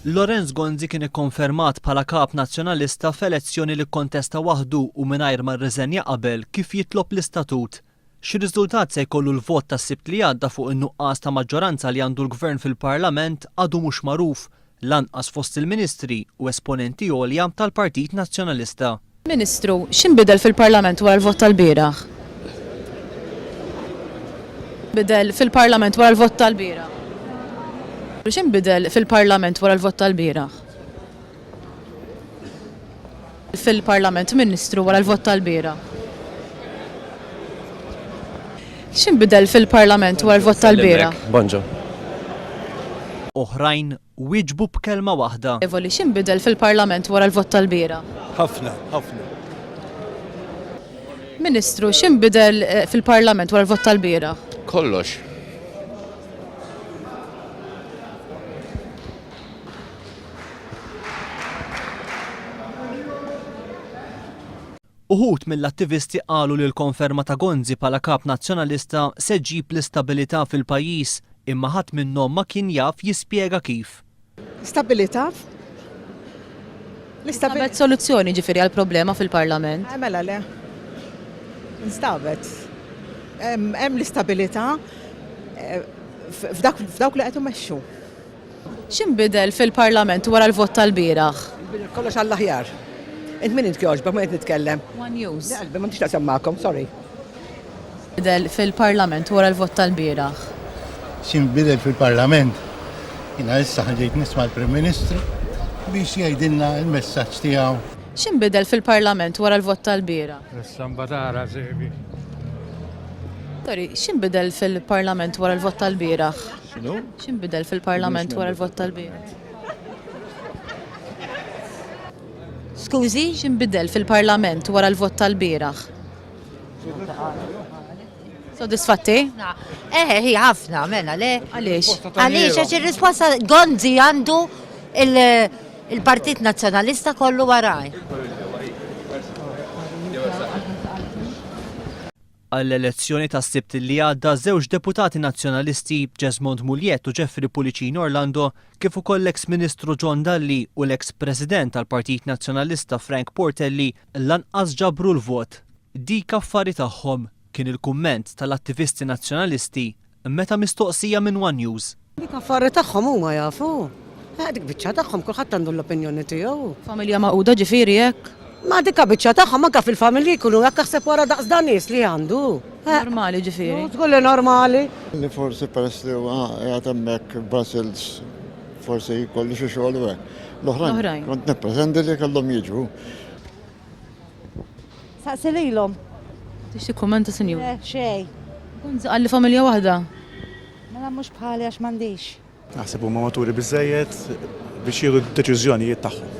Lorenz Gonzi kien ikkonfermat bħala kap nazzjonalista f'elezzjoni li kkontesta waħdu u mingħajr ma rriżenja qabel kif jitlob l-istatut. Xi riżultat se jkollu l-vot tas-Sibt li għadda fuq in-nuqqas ta' maġġoranza li għandu l-Gvern fil-Parlament għadu mhux magħruf, lanqas fost il-Ministri u esponenti għolja tal-Partit Nazzjonalista. Ministru, x'inbidel fil-Parlament wara l-vot tal-bieraħ? Bidel fil-Parlament wara l-vot tal-bieraħ. X'inbidel fil-Parlament wara l-vot tal-bieraħ? Fil-Parlament Ministru wara l-vot tal-bieraħ. X'inbidel fil-Parlament wara l-vot tal-bieraħ? Bonġo. Oħrajn wieġbu b'kelma waħda. Evoli, x'inbidel fil-Parlament wara l-vot tal-bieraħ? Ħafna. Ministru, x'inbidel fil-Parlament wara l-vot tal-bieraħ? Kollox. Uħud mill-attivisti qalu li l-konferma ta' Gonzi bħala kap nazzjonalista se ġib l-istabilità fil-pajjiż imma ħadd minnhom ma kien jaf jispjega kif. Stabilità? Nstabet soluzzjoni ġifieri għall-problema fil-Parlament. Mela le. Nstabet. Hemm l-istabilità f'dawk li qed imexxu. X'inbidel fil-Parlament wara l-vot tal-bieraħ? Kollox għall-aħjar. Int min int kjoġbok ma qed nitkellem. One News. Qalbi ma ntix taqsam magħkom, sorry. Bidel fil-Parlament wara l-vot tal-bieraħ. X'inbidel fil-Parlament? Jiena issa ħaġejt nisma' l-Prim Ministru biex jgħidilna l-messaġġ tiegħu. X'inbidel fil-Parlament wara l-vot tal-bieraħ? Sambatara sebi. Sorry, x'inbidel fil-Parlament wara l-vot tal-bieraħ? X'inhu? X'inbidel fil-Parlament wara l-vot tal-bieraħ? Skużi, x'inbidel fil-Parlament wara l-vot tal-bieraħ? Sodisfatti? Hi ħafna, mela, le. Għaliex? Għaliex, għax il-risposta Gonzi għandu il-Partit Nazzjonalista kollu waraj. Għall-elezzjoni tas-Sibt li għadda żewġ deputati nazzjonalisti Jesmond Muljet u Jeffrey Pulicino Orlando kif ukoll l-eks-Ministru John Dalli u l-eks-President tal-Partit Nazzjonalista Frank Portelli lanqas ġabru l-vot. Dik affari tagħhom kien il-kumment tal-attivisti nazzjonalisti meta mistoqsija minn One News. Dik affari tagħhom huma jafu. Dik biċċa tagħhom kulħadd għandu l-opinjoni tiegħu. Familja maquda ġifieri hekk? Ma dikka biċċa tagħhom anke fil-familji jkunu hekk aħseb wara daqs dan nies li għandu. Normali ġifieri. Tqulli normali. Li forsi peress li qiegħed hemmhekk Brussels forsi jkollu xi xogħol u hekk. L-oħrajn kont nippretendi li kellhom jiġu. Saqsi lilhom. Tixti kummenta sinjur. Xej. Gonzi qalli familja waħda. Mela mhux bħali għax m'għandix. Naħseb huma maturi biżejjed biex jieħdu d-deċiżjonijiet tagħhom.